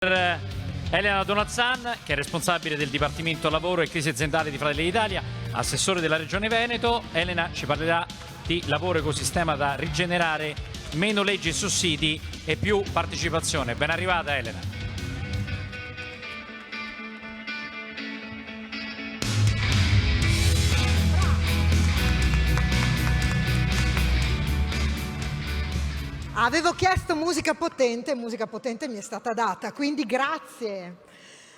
Elena Donazzan, che è responsabile del Dipartimento Lavoro e Crisi Aziendali di Fratelli d'Italia, assessore della Regione Veneto. Elena ci parlerà di lavoro ecosistema da rigenerare, meno leggi e sussidi e più partecipazione. Ben arrivata Elena. Avevo chiesto musica potente mi è stata data, quindi grazie,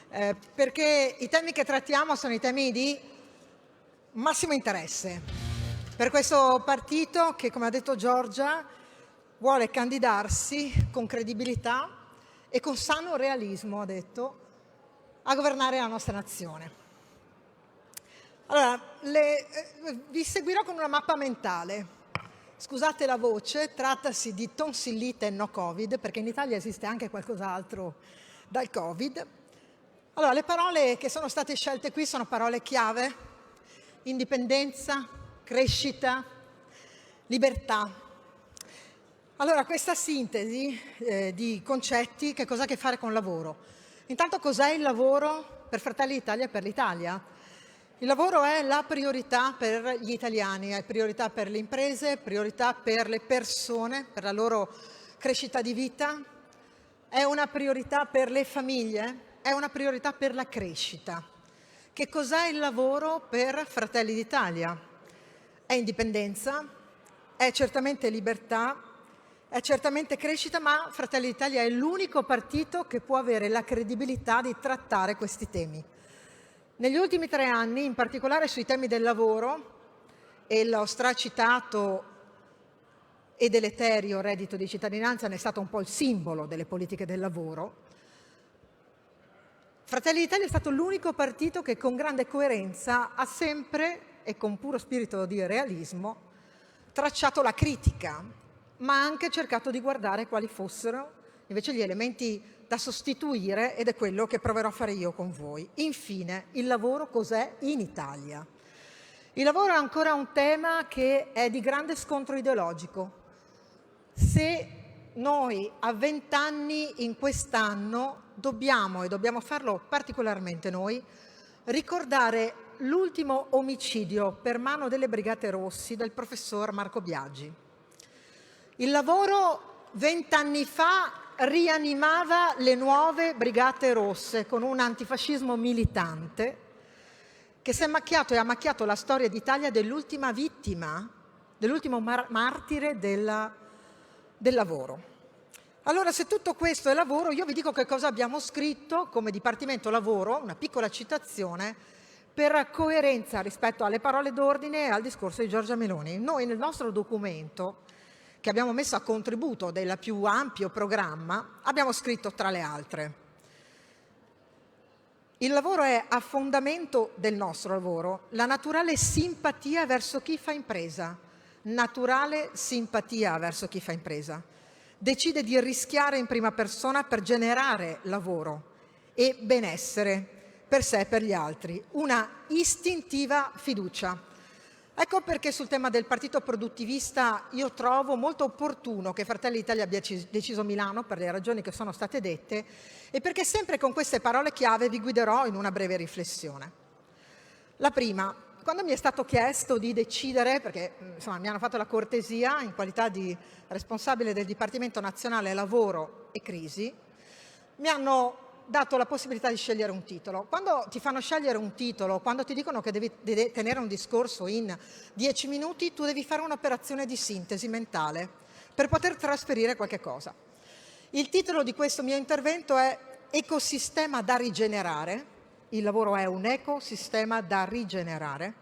perché i temi che trattiamo sono i temi di massimo interesse per questo partito che, come ha detto Giorgia, vuole candidarsi con credibilità e con sano realismo, ha detto, a governare la nostra nazione. Allora, vi seguirò con una mappa mentale. Scusate la voce, trattasi di tonsillite no Covid, perché in Italia esiste anche qualcos'altro dal Covid. Allora, le parole che sono state scelte qui sono parole chiave: indipendenza, crescita, libertà. Allora, questa sintesi di concetti, che cosa ha a che fare con lavoro? Intanto, cos'è il lavoro per Fratelli d'Italia e per l'Italia? Il lavoro è la priorità per gli italiani, è priorità per le imprese, priorità per le persone, per la loro crescita di vita, è una priorità per le famiglie, è una priorità per la crescita. Che cos'è il lavoro per Fratelli d'Italia? È indipendenza, è certamente libertà, è certamente crescita, ma Fratelli d'Italia è l'unico partito che può avere la credibilità di trattare questi temi. Negli ultimi 3 anni, in particolare sui temi del lavoro e lo stracitato e deleterio reddito di cittadinanza ne è stato un po' il simbolo delle politiche del lavoro, Fratelli d'Italia è stato l'unico partito che con grande coerenza ha sempre, e con puro spirito di realismo, tracciato la critica, ma ha anche cercato di guardare quali fossero invece gli elementi da sostituire, ed è quello che proverò a fare io con voi. Infine, il lavoro cos'è in Italia? Il lavoro è ancora un tema che è di grande scontro ideologico. Se noi a 20 anni in quest'anno dobbiamo farlo particolarmente noi, ricordare l'ultimo omicidio per mano delle Brigate Rossi del professor Marco Biagi. Il lavoro 20 anni fa rianimava le nuove Brigate Rosse con un antifascismo militante che si è macchiato e ha macchiato la storia d'Italia dell'ultima vittima, dell'ultimo martire del lavoro. Allora, se tutto questo è lavoro, io vi dico che cosa abbiamo scritto come Dipartimento Lavoro, una piccola citazione, per coerenza rispetto alle parole d'ordine e al discorso di Giorgia Meloni. Noi nel nostro documento, che abbiamo messo a contributo del più ampio programma, abbiamo scritto tra le altre: il lavoro è a fondamento del nostro lavoro la naturale simpatia verso chi fa impresa, naturale simpatia verso chi fa impresa, decide di rischiare in prima persona per generare lavoro e benessere per sé e per gli altri, una istintiva fiducia. Ecco perché sul tema del partito produttivista io trovo molto opportuno che Fratelli d'Italia abbia deciso Milano per le ragioni che sono state dette, e perché sempre con queste parole chiave vi guiderò in una breve riflessione. La prima: quando mi è stato chiesto di decidere, perché insomma mi hanno fatto la cortesia in qualità di responsabile del Dipartimento Nazionale Lavoro e Crisi, mi hanno dato la possibilità di scegliere un titolo. Quando ti fanno scegliere un titolo, quando ti dicono che devi tenere un discorso in 10 minuti, tu devi fare un'operazione di sintesi mentale per poter trasferire qualche cosa. Il titolo di questo mio intervento è Ecosistema da rigenerare. Il lavoro è un ecosistema da rigenerare,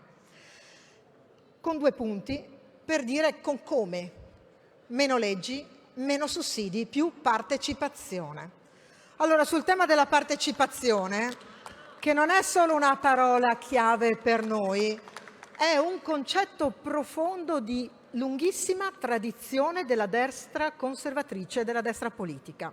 con 2 punti, per dire con come: meno leggi, meno sussidi, più partecipazione. Allora, sul tema della partecipazione, che non è solo una parola chiave per noi, è un concetto profondo di lunghissima tradizione della destra conservatrice, della destra politica.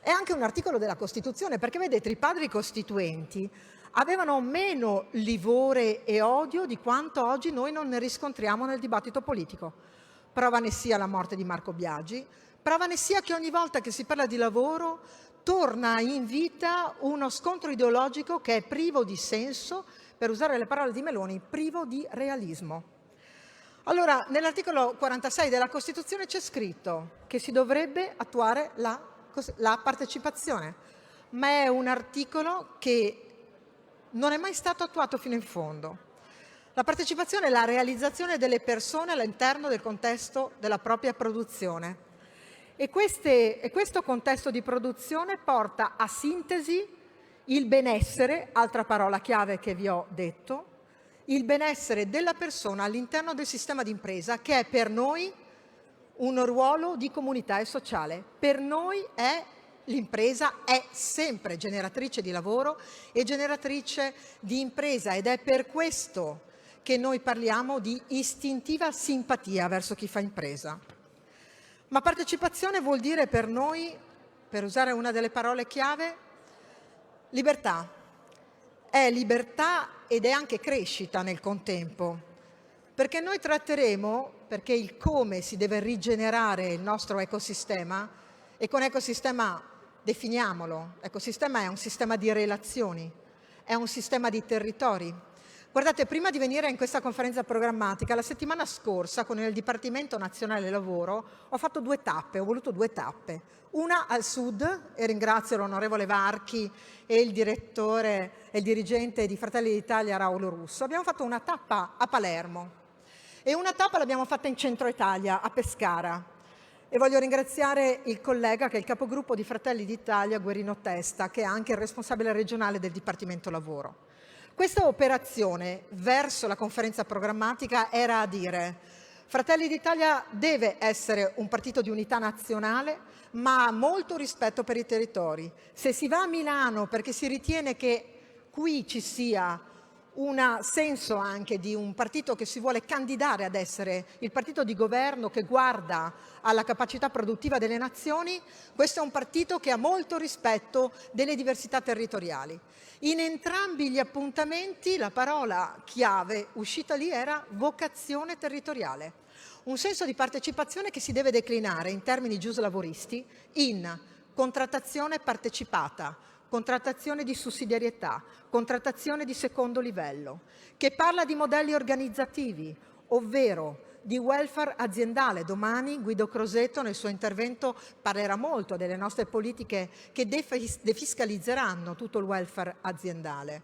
È anche un articolo della Costituzione, perché vedete, i padri costituenti avevano meno livore e odio di quanto oggi noi non ne riscontriamo nel dibattito politico. Prova ne sia la morte di Marco Biagi, prova ne sia che ogni volta che si parla di lavoro torna in vita uno scontro ideologico che è privo di senso, per usare le parole di Meloni, privo di realismo. Allora, nell'articolo 46 della Costituzione c'è scritto che si dovrebbe attuare la partecipazione, ma è un articolo che non è mai stato attuato fino in fondo. La partecipazione è la realizzazione delle persone all'interno del contesto della propria produzione. E questo contesto di produzione porta a sintesi il benessere, altra parola chiave che vi ho detto, il benessere della persona all'interno del sistema di impresa, che è per noi un ruolo di comunità e sociale. Per noi l'impresa è sempre generatrice di lavoro e generatrice di impresa, ed è per questo che noi parliamo di istintiva simpatia verso chi fa impresa. Ma partecipazione vuol dire per noi, per usare una delle parole chiave, libertà. È libertà ed è anche crescita nel contempo, perché noi tratteremo, perché il come si deve rigenerare il nostro ecosistema, e con ecosistema definiamolo, ecosistema è un sistema di relazioni, è un sistema di territori. Guardate, prima di venire in questa conferenza programmatica, la settimana scorsa con il Dipartimento Nazionale Lavoro ho fatto ho voluto due tappe. Una al sud, e ringrazio l'onorevole Varchi e il direttore e il dirigente di Fratelli d'Italia Raulo Russo. Abbiamo fatto una tappa a Palermo e una tappa l'abbiamo fatta in centro Italia, a Pescara. E voglio ringraziare il collega che è il capogruppo di Fratelli d'Italia, Guerino Testa, che è anche il responsabile regionale del Dipartimento Lavoro. Questa operazione verso la conferenza programmatica era a dire: Fratelli d'Italia deve essere un partito di unità nazionale, ma ha molto rispetto per i territori. Se si va a Milano perché si ritiene che qui ci sia un senso anche di un partito che si vuole candidare ad essere il partito di governo che guarda alla capacità produttiva delle nazioni, questo è un partito che ha molto rispetto delle diversità territoriali. In entrambi gli appuntamenti la parola chiave uscita lì era vocazione territoriale, un senso di partecipazione che si deve declinare in termini giuslavoristi in contrattazione partecipata, contrattazione di sussidiarietà, contrattazione di secondo livello, che parla di modelli organizzativi, ovvero di welfare aziendale. Domani Guido Crosetto nel suo intervento parlerà molto delle nostre politiche che defiscalizzeranno tutto il welfare aziendale.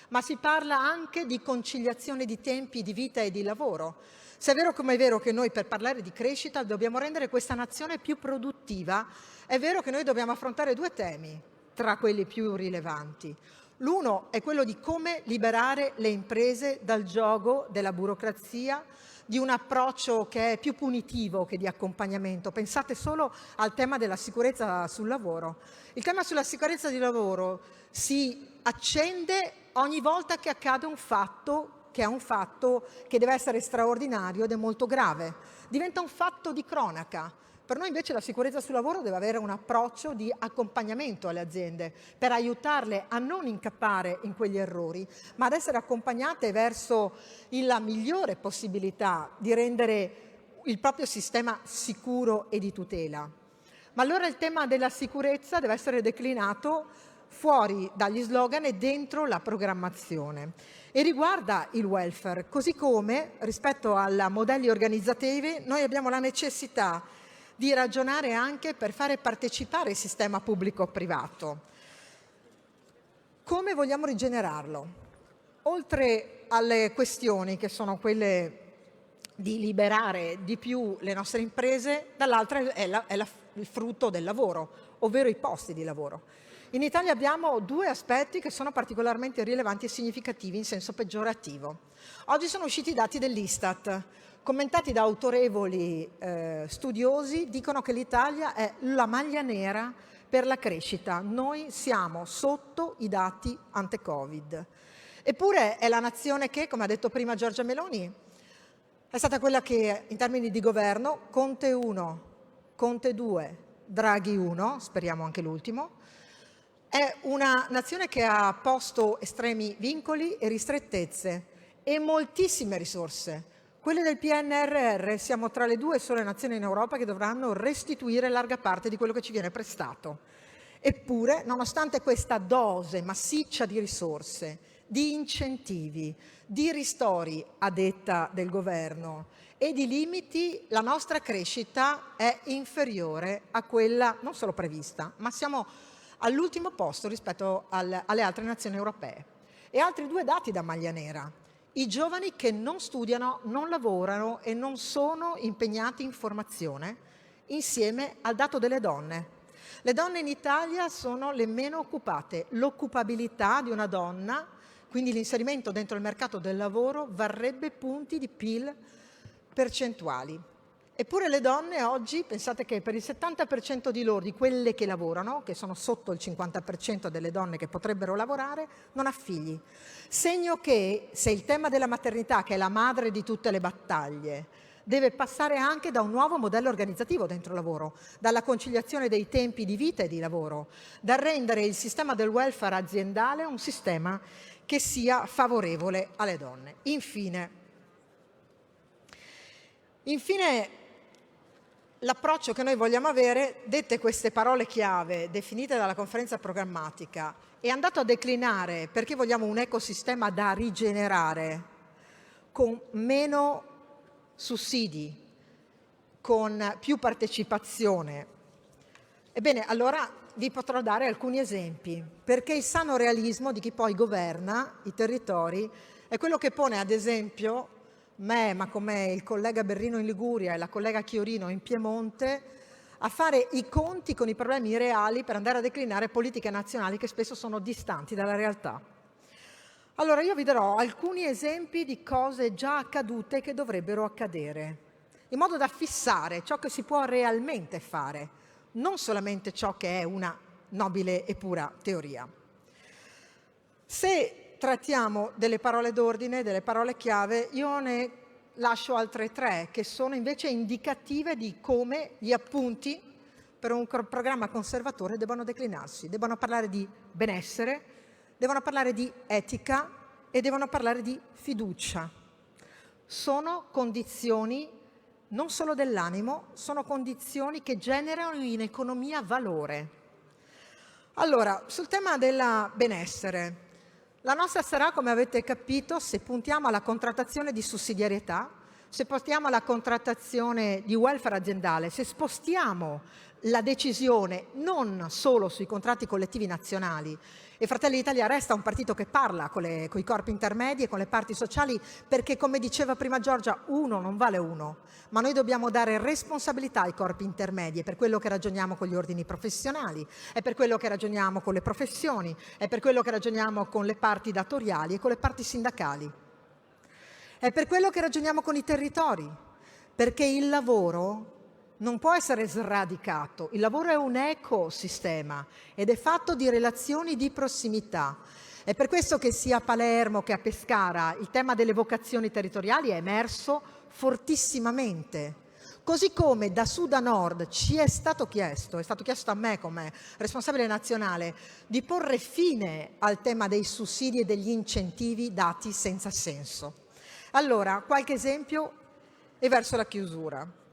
Ma si parla anche di conciliazione di tempi di vita e di lavoro. Se è vero come è vero che noi per parlare di crescita dobbiamo rendere questa nazione più produttiva, è vero che noi dobbiamo affrontare due temi tra quelli più rilevanti. L'uno è quello di come liberare le imprese dal giogo della burocrazia, di un approccio che è più punitivo che di accompagnamento. Pensate solo al tema della sicurezza sul lavoro. Il tema sulla sicurezza di lavoro si accende ogni volta che accade un fatto che deve essere straordinario ed è molto grave. Diventa un fatto di cronaca. Per noi invece la sicurezza sul lavoro deve avere un approccio di accompagnamento alle aziende per aiutarle a non incappare in quegli errori, ma ad essere accompagnate verso la migliore possibilità di rendere il proprio sistema sicuro e di tutela. Ma allora il tema della sicurezza deve essere declinato fuori dagli slogan e dentro la programmazione. E riguarda il welfare, così come rispetto ai modelli organizzativi noi abbiamo la necessità di ragionare anche per fare partecipare il sistema pubblico-privato. Come vogliamo rigenerarlo? Oltre alle questioni che sono quelle di liberare di più le nostre imprese, dall'altra è il frutto del lavoro, ovvero i posti di lavoro. In Italia abbiamo due aspetti che sono particolarmente rilevanti e significativi in senso peggiorativo. Oggi sono usciti i dati dell'Istat, commentati da autorevoli studiosi, dicono che l'Italia è la maglia nera per la crescita. Noi siamo sotto i dati ante-Covid. Eppure è la nazione che, come ha detto prima Giorgia Meloni, è stata quella che in termini di governo, Conte 1, Conte 2, Draghi 1, speriamo anche l'ultimo, è una nazione che ha posto estremi vincoli e ristrettezze e moltissime risorse. Quelle del PNRR, siamo tra le due sole nazioni in Europa che dovranno restituire larga parte di quello che ci viene prestato. Eppure, nonostante questa dose massiccia di risorse, di incentivi, di ristori a detta del governo e di limiti, la nostra crescita è inferiore a quella non solo prevista, ma siamo all'ultimo posto rispetto alle altre nazioni europee. E altri due dati da maglia nera: i giovani che non studiano, non lavorano e non sono impegnati in formazione, insieme al dato delle donne. Le donne in Italia sono le meno occupate. L'occupabilità di una donna, quindi l'inserimento dentro il mercato del lavoro, varrebbe punti di PIL percentuali. Eppure le donne oggi, pensate che per il 70% di loro, di quelle che lavorano, che sono sotto il 50% delle donne che potrebbero lavorare, non ha figli. Segno che se il tema della maternità, che è la madre di tutte le battaglie, deve passare anche da un nuovo modello organizzativo dentro il lavoro, dalla conciliazione dei tempi di vita e di lavoro, da rendere il sistema del welfare aziendale un sistema che sia favorevole alle donne. Infine, l'approccio che noi vogliamo avere, dette queste parole chiave definite dalla conferenza programmatica, è andato a declinare perché vogliamo un ecosistema da rigenerare con meno sussidi, con più partecipazione. Ebbene, allora vi potrò dare alcuni esempi, perché il sano realismo di chi poi governa i territori è quello che pone ad esempio me, ma come il collega Berrino in Liguria e la collega Chiorino in Piemonte, a fare i conti con i problemi reali per andare a declinare politiche nazionali che spesso sono distanti dalla realtà. Allora io vi darò alcuni esempi di cose già accadute che dovrebbero accadere, in modo da fissare ciò che si può realmente fare, non solamente ciò che è una nobile e pura teoria. Se trattiamo delle parole d'ordine, delle parole chiave, io ne lascio altre tre che sono invece indicative di come gli appunti per un programma conservatore debbano declinarsi. Devono parlare di benessere, devono parlare di etica e devono parlare di fiducia. Sono condizioni non solo dell'animo, sono condizioni che generano in economia valore. Allora, sul tema del benessere, la nostra sarà, come avete capito, se puntiamo alla contrattazione di sussidiarietà, se puntiamo alla contrattazione di welfare aziendale, se spostiamo la decisione non solo sui contratti collettivi nazionali, e Fratelli d'Italia resta un partito che parla con i corpi intermedi e con le parti sociali, perché, come diceva prima Giorgia, uno non vale uno, ma noi dobbiamo dare responsabilità ai corpi intermedi. È per quello che ragioniamo con gli ordini professionali, è per quello che ragioniamo con le professioni, è per quello che ragioniamo con le parti datoriali e con le parti sindacali. È per quello che ragioniamo con i territori, perché il lavoro non può essere sradicato. Il lavoro è un ecosistema ed è fatto di relazioni di prossimità. È per questo che sia a Palermo che a Pescara il tema delle vocazioni territoriali è emerso fortissimamente. Così come da sud a nord ci è stato chiesto a me come responsabile nazionale, di porre fine al tema dei sussidi e degli incentivi dati senza senso. Allora, qualche esempio e verso la chiusura.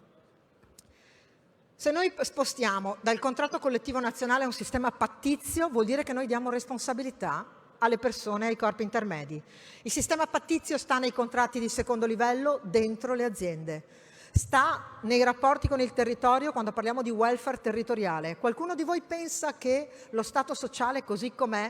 Se noi spostiamo dal contratto collettivo nazionale a un sistema pattizio, vuol dire che noi diamo responsabilità alle persone, ai corpi intermedi. Il sistema pattizio sta nei contratti di secondo livello dentro le aziende, sta nei rapporti con il territorio quando parliamo di welfare territoriale. Qualcuno di voi pensa che lo Stato sociale così com'è,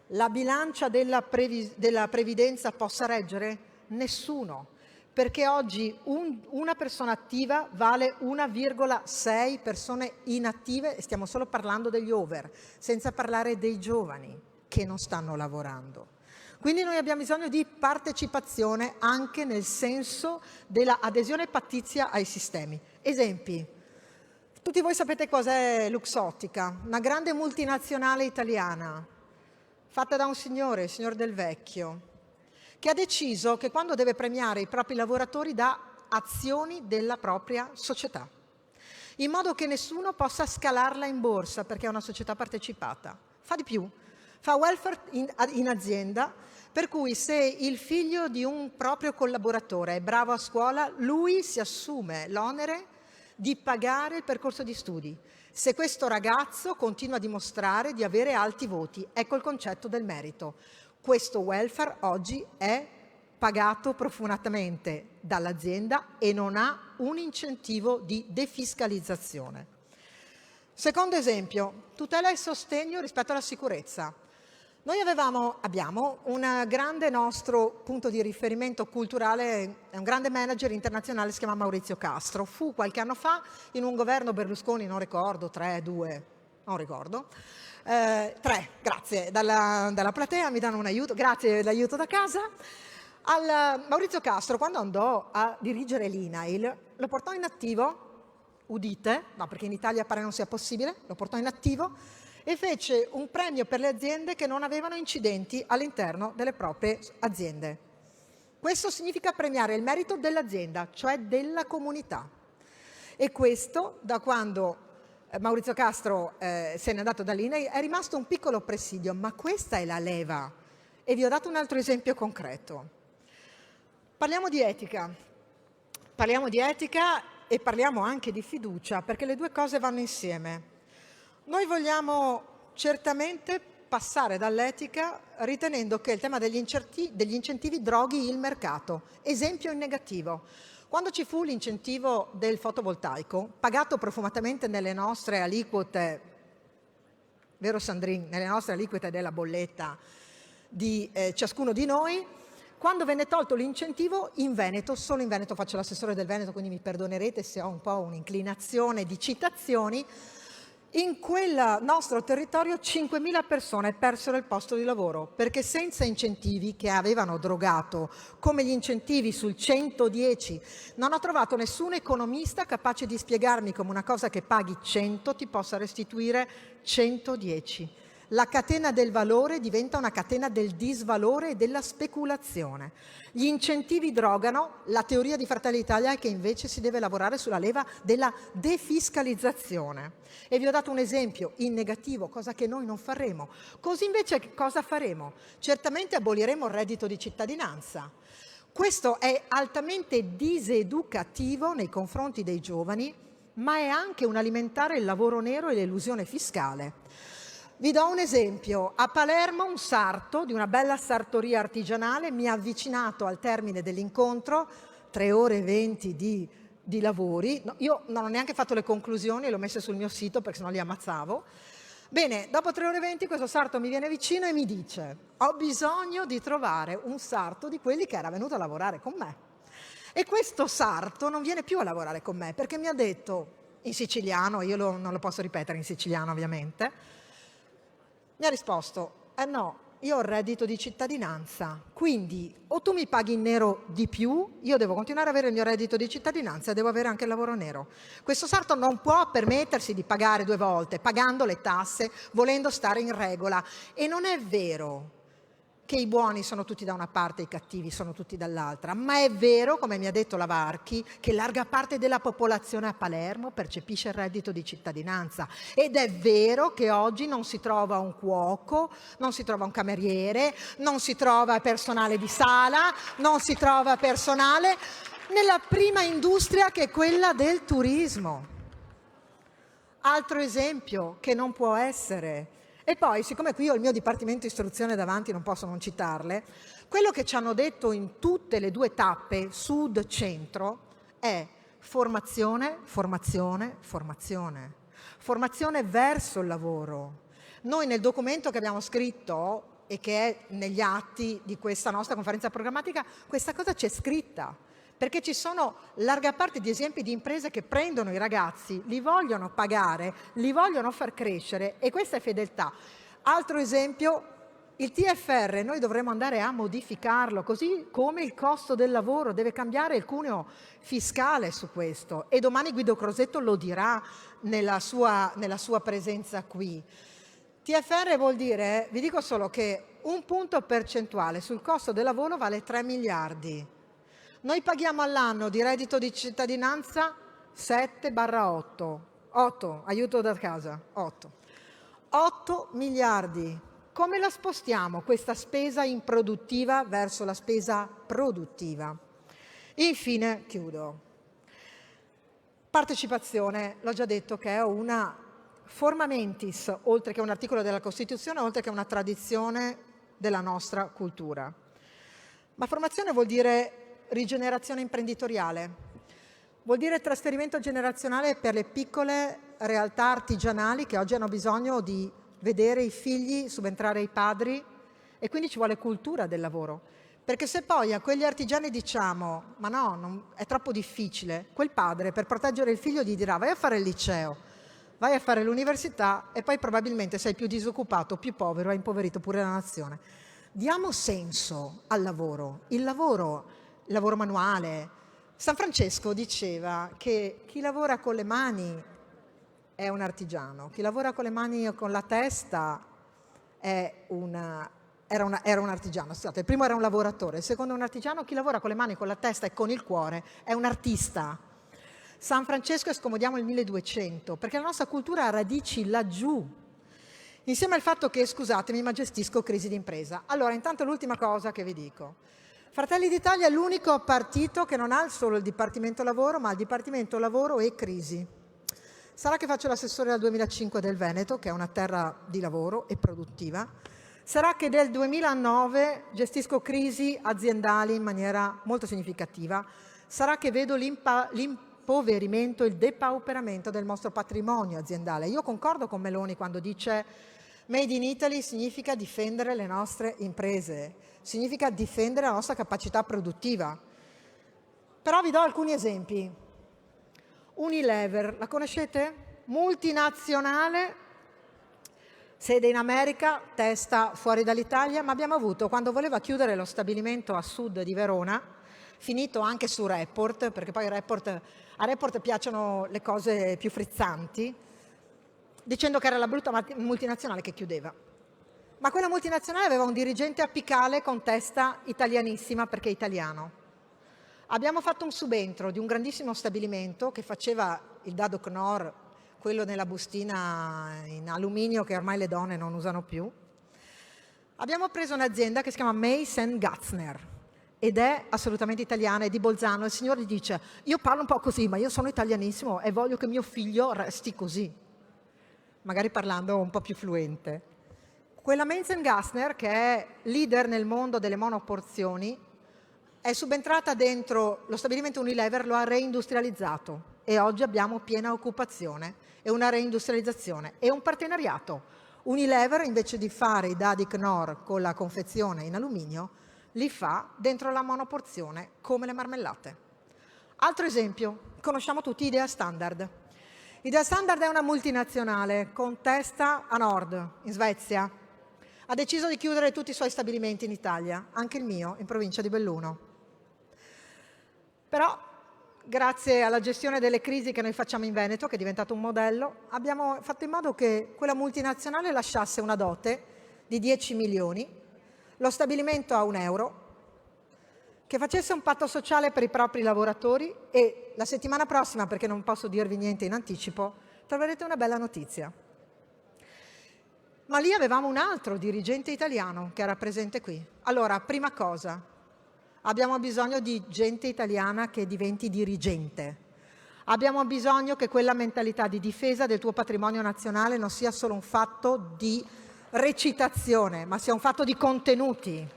la bilancia della previdenza possa reggere? Nessuno. Perché oggi una persona attiva vale 1,6 persone inattive, e stiamo solo parlando degli over, senza parlare dei giovani che non stanno lavorando. Quindi noi abbiamo bisogno di partecipazione anche nel senso della adesione pattizia ai sistemi. Esempi. Tutti voi sapete cos'è Luxottica, una grande multinazionale italiana, fatta da un signore, il signor Del Vecchio, che ha deciso che quando deve premiare i propri lavoratori dà azioni della propria società, in modo che nessuno possa scalarla in borsa perché è una società partecipata. Fa di più, fa welfare in azienda, per cui se il figlio di un proprio collaboratore è bravo a scuola, lui si assume l'onere di pagare il percorso di studi. se questo ragazzo continua a dimostrare di avere alti voti. Ecco il concetto del merito. Questo welfare oggi è pagato profumatamente dall'azienda e non ha un incentivo di defiscalizzazione. Secondo esempio, tutela e sostegno rispetto alla sicurezza. Noi abbiamo un grande nostro punto di riferimento culturale, è un grande manager internazionale, si chiama Maurizio Castro. Fu qualche anno fa in un governo Berlusconi, non ricordo, 3, 2, non ricordo. 3, grazie, dalla platea mi danno un aiuto, grazie dell'aiuto da casa. Maurizio Castro, quando andò a dirigere l'INAIL, lo portò in attivo, udite, no, perché in Italia pare non sia possibile, lo portò in attivo e fece un premio per le aziende che non avevano incidenti all'interno delle proprie aziende. Questo significa premiare il merito dell'azienda, cioè della comunità. E questo, da quando Maurizio Castro se n'è andato dall'INAIL, è rimasto un piccolo presidio, ma questa è la leva. E vi ho dato un altro esempio concreto. Parliamo di etica e parliamo anche di fiducia, perché le due cose vanno insieme. Noi vogliamo certamente passare dall'etica ritenendo che il tema degli incentivi droghi il mercato. Esempio in negativo. Quando ci fu l'incentivo del fotovoltaico, pagato profumatamente nelle nostre aliquote, vero Sandrine, nelle nostre aliquote della bolletta di ciascuno di noi, quando venne tolto l'incentivo in Veneto, solo in Veneto, faccio l'assessore del Veneto, quindi mi perdonerete se ho un po' un'inclinazione di citazioni, in quel nostro territorio 5.000 persone persero il posto di lavoro, perché senza incentivi che avevano drogato, come gli incentivi sul 110, non ho trovato nessun economista capace di spiegarmi come una cosa che paghi 100 ti possa restituire 110. La catena del valore diventa una catena del disvalore e della speculazione. Gli incentivi drogano, la teoria di Fratelli d'Italia è che invece si deve lavorare sulla leva della defiscalizzazione. E vi ho dato un esempio in negativo, cosa che noi non faremo. Così invece che cosa faremo? Certamente aboliremo il reddito di cittadinanza. Questo è altamente diseducativo nei confronti dei giovani, ma è anche un alimentare il lavoro nero e l'elusione fiscale. Vi do un esempio. A Palermo un sarto di una bella sartoria artigianale mi ha avvicinato al termine dell'incontro, 3 ore e 20 di lavori. No, io non ho neanche fatto le conclusioni, le ho messe sul mio sito perché sennò li ammazzavo. Bene, dopo 3 ore e 20 questo sarto mi viene vicino e mi dice: ho bisogno di trovare un sarto di quelli che era venuto a lavorare con me. E questo sarto non viene più a lavorare con me perché mi ha detto, in siciliano, io non lo posso ripetere in siciliano ovviamente, mi ha risposto: no, io ho il reddito di cittadinanza, quindi o tu mi paghi in nero di più, io devo continuare ad avere il mio reddito di cittadinanza e devo avere anche il lavoro nero. Questo sarto non può permettersi di pagare 2 volte, pagando le tasse, volendo stare in regola. E non è vero che i buoni sono tutti da una parte e i cattivi sono tutti dall'altra, ma è vero, come mi ha detto la Varchi, che larga parte della popolazione a Palermo percepisce il reddito di cittadinanza, ed è vero che oggi non si trova un cuoco, non si trova un cameriere, non si trova personale di sala, non si trova personale nella prima industria che è quella del turismo. Altro esempio che non può essere. E poi, siccome qui ho il mio Dipartimento Istruzione davanti, non posso non citarle, quello che ci hanno detto in tutte le 2 tappe, sud-centro, è formazione, formazione, formazione. Formazione verso il lavoro. Noi nel documento che abbiamo scritto e che è negli atti di questa nostra conferenza programmatica, questa cosa c'è scritta. Perché ci sono larga parte di esempi di imprese che prendono i ragazzi, li vogliono pagare, li vogliono far crescere, e questa è fedeltà. Altro esempio, il TFR, noi dovremmo andare a modificarlo, così come il costo del lavoro, deve cambiare il cuneo fiscale su questo, e domani Guido Crosetto lo dirà nella sua presenza qui. TFR vuol dire, vi dico solo che 1 punto percentuale sul costo del lavoro vale 3 miliardi. Noi paghiamo all'anno di reddito di cittadinanza 7/8, 8, aiuto da casa, 8 miliardi. Come la spostiamo questa spesa improduttiva verso la spesa produttiva? Infine, chiudo. Partecipazione, l'ho già detto che è una forma mentis, oltre che un articolo della Costituzione, oltre che una tradizione della nostra cultura. Ma formazione vuol dire rigenerazione imprenditoriale, vuol dire trasferimento generazionale per le piccole realtà artigianali che oggi hanno bisogno di vedere i figli subentrare ai padri, e quindi ci vuole cultura del lavoro. Perché se poi a quegli artigiani diciamo ma no, è troppo difficile, quel padre per proteggere il figlio gli dirà vai a fare il liceo, vai a fare l'università e poi probabilmente sei più disoccupato, più povero, hai impoverito pure la nazione. Diamo senso al lavoro, il lavoro manuale. San Francesco diceva che chi lavora con le mani è un artigiano, chi lavora con le mani o con la testa era un artigiano. Scusate, il primo era un lavoratore, il secondo è un artigiano, chi lavora con le mani, con la testa e con il cuore è un artista. San Francesco è scomodiamo il 1200, perché la nostra cultura ha radici laggiù. Insieme al fatto che, scusatemi, ma gestisco crisi d'impresa. Allora, intanto l'ultima cosa che vi dico. Fratelli d'Italia è l'unico partito che non ha solo il Dipartimento Lavoro, ma il Dipartimento Lavoro e Crisi. Sarà che faccio l'assessore dal 2005 del Veneto, che è una terra di lavoro e produttiva. Sarà che nel 2009 gestisco crisi aziendali in maniera molto significativa. Sarà che vedo l'impoverimento, il depauperamento del nostro patrimonio aziendale. Io concordo con Meloni quando dice Made in Italy significa difendere le nostre imprese, significa difendere la nostra capacità produttiva. Però vi do alcuni esempi. Unilever, la conoscete? Multinazionale, sede in America, testa fuori dall'Italia, ma abbiamo avuto, quando voleva chiudere lo stabilimento a sud di Verona, finito anche su Report, perché poi a Report piacciono le cose più frizzanti, dicendo che era la brutta multinazionale che chiudeva. Ma quella multinazionale aveva un dirigente apicale con testa italianissima perché è italiano. Abbiamo fatto un subentro di un grandissimo stabilimento che faceva il dado Knorr, quello nella bustina in alluminio che ormai le donne non usano più. Abbiamo preso un'azienda che si chiama Mace & Gutzner ed è assolutamente italiana, è di Bolzano. Il signore gli dice io parlo un po' così ma io sono italianissimo e voglio che mio figlio resti così, magari parlando un po' più fluente. Quella Mace & Gutzner, che è leader nel mondo delle monoporzioni, è subentrata dentro lo stabilimento Unilever, lo ha reindustrializzato e oggi abbiamo piena occupazione e una reindustrializzazione e un partenariato. Unilever, invece di fare i dadi Knorr con la confezione in alluminio, li fa dentro la monoporzione come le marmellate. Altro esempio, conosciamo tutti Idea Standard. Idea Standard è una multinazionale con testa a nord, in Svezia. Ha deciso di chiudere tutti i suoi stabilimenti in Italia, anche il mio, in provincia di Belluno. Però, grazie alla gestione delle crisi che noi facciamo in Veneto, che è diventato un modello, abbiamo fatto in modo che quella multinazionale lasciasse una dote di 10 milioni, lo stabilimento a €1, che facesse un patto sociale per i propri lavoratori e la settimana prossima, perché non posso dirvi niente in anticipo, troverete una bella notizia. Ma lì avevamo un altro dirigente italiano che era presente qui. Allora, prima cosa, abbiamo bisogno di gente italiana che diventi dirigente. Abbiamo bisogno che quella mentalità di difesa del tuo patrimonio nazionale non sia solo un fatto di recitazione, ma sia un fatto di contenuti.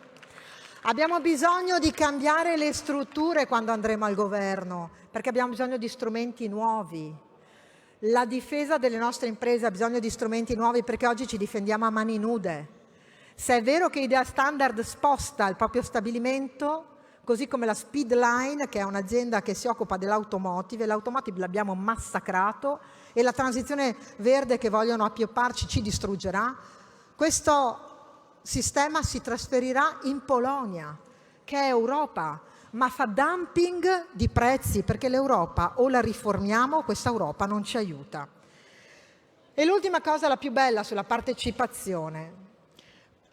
Abbiamo bisogno di cambiare le strutture quando andremo al governo, perché abbiamo bisogno di strumenti nuovi. La difesa delle nostre imprese ha bisogno di strumenti nuovi perché oggi ci difendiamo a mani nude. Se è vero che Idea Standard sposta il proprio stabilimento, così come la Speedline, che è un'azienda che si occupa dell'automotive, l'automotive l'abbiamo massacrato e la transizione verde che vogliono appiopparci ci distruggerà, questo sistema si trasferirà in Polonia, che è Europa, ma fa dumping di prezzi perché l'Europa o la riformiamo o questa Europa non ci aiuta. E l'ultima cosa, la più bella sulla partecipazione.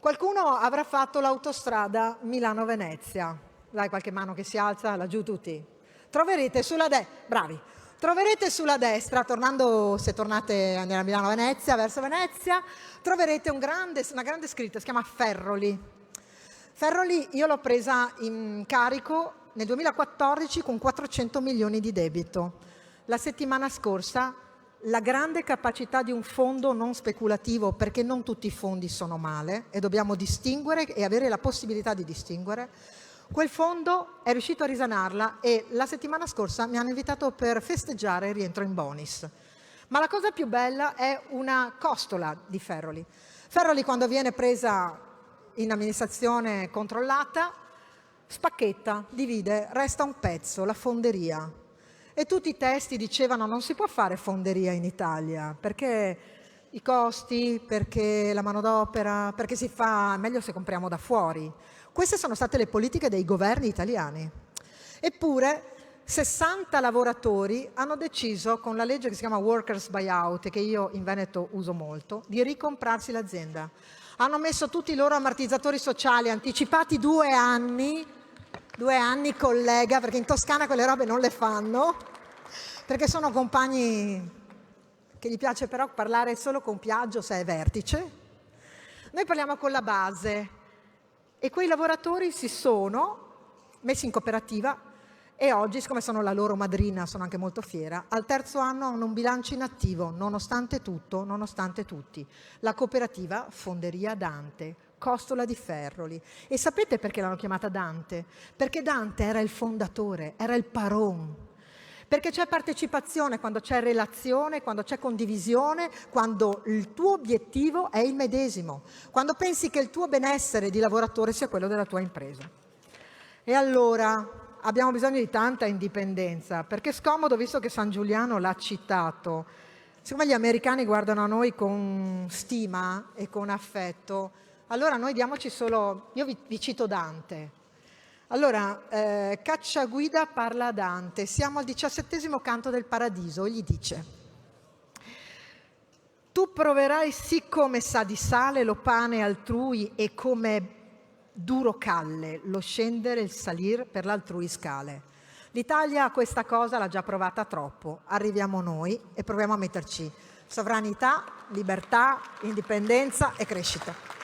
Qualcuno avrà fatto l'autostrada Milano-Venezia. Dai, qualche mano che si alza, laggiù tutti. Troverete sulla destra, tornando, se tornate nella Milano-Venezia, verso Venezia, troverete una grande scritta, si chiama Ferroli. Ferroli io l'ho presa in carico nel 2014 con 400 milioni di debito. La settimana scorsa la grande capacità di un fondo non speculativo, perché non tutti i fondi sono male e dobbiamo distinguere e avere la possibilità di distinguere. Quel fondo è riuscito a risanarla e la settimana scorsa mi hanno invitato per festeggiare il rientro in bonis. Ma la cosa più bella è una costola di Ferroli. Ferroli, quando viene presa in amministrazione controllata, spacchetta, divide, resta un pezzo, la fonderia. E tutti i testi dicevano non si può fare fonderia in Italia, perché i costi, perché la manodopera, perché si fa meglio se compriamo da fuori. Queste sono state le politiche dei governi italiani. Eppure 60 lavoratori hanno deciso, con la legge che si chiama Workers Buyout, e che io in Veneto uso molto, di ricomprarsi l'azienda. Hanno messo tutti i loro ammortizzatori sociali anticipati 2 anni, 2 anni collega, perché in Toscana quelle robe non le fanno, perché sono compagni che gli piace però parlare solo con Piaggio se è vertice. Noi parliamo con la base e quei lavoratori si sono messi in cooperativa e oggi, siccome sono la loro madrina, sono anche molto fiera, al terzo anno hanno un bilancio in attivo, nonostante tutto, nonostante tutti. La cooperativa Fonderia Dante, costola di Ferroli. E sapete perché l'hanno chiamata Dante? Perché Dante era il fondatore, era il paron. Perché c'è partecipazione quando c'è relazione, quando c'è condivisione, quando il tuo obiettivo è il medesimo, quando pensi che il tuo benessere di lavoratore sia quello della tua impresa. E allora abbiamo bisogno di tanta indipendenza, perché è scomodo, visto che San Giuliano l'ha citato. Siccome gli americani guardano a noi con stima e con affetto, allora noi diamoci solo... Io vi cito Dante. Allora, Cacciaguida parla a Dante, siamo al 17° canto del Paradiso e gli dice: tu proverai sì come sa di sale lo pane altrui e come duro calle lo scendere e il salir per l'altrui scale. L'Italia questa cosa l'ha già provata troppo, arriviamo noi e proviamo a metterci sovranità, libertà, indipendenza e crescita.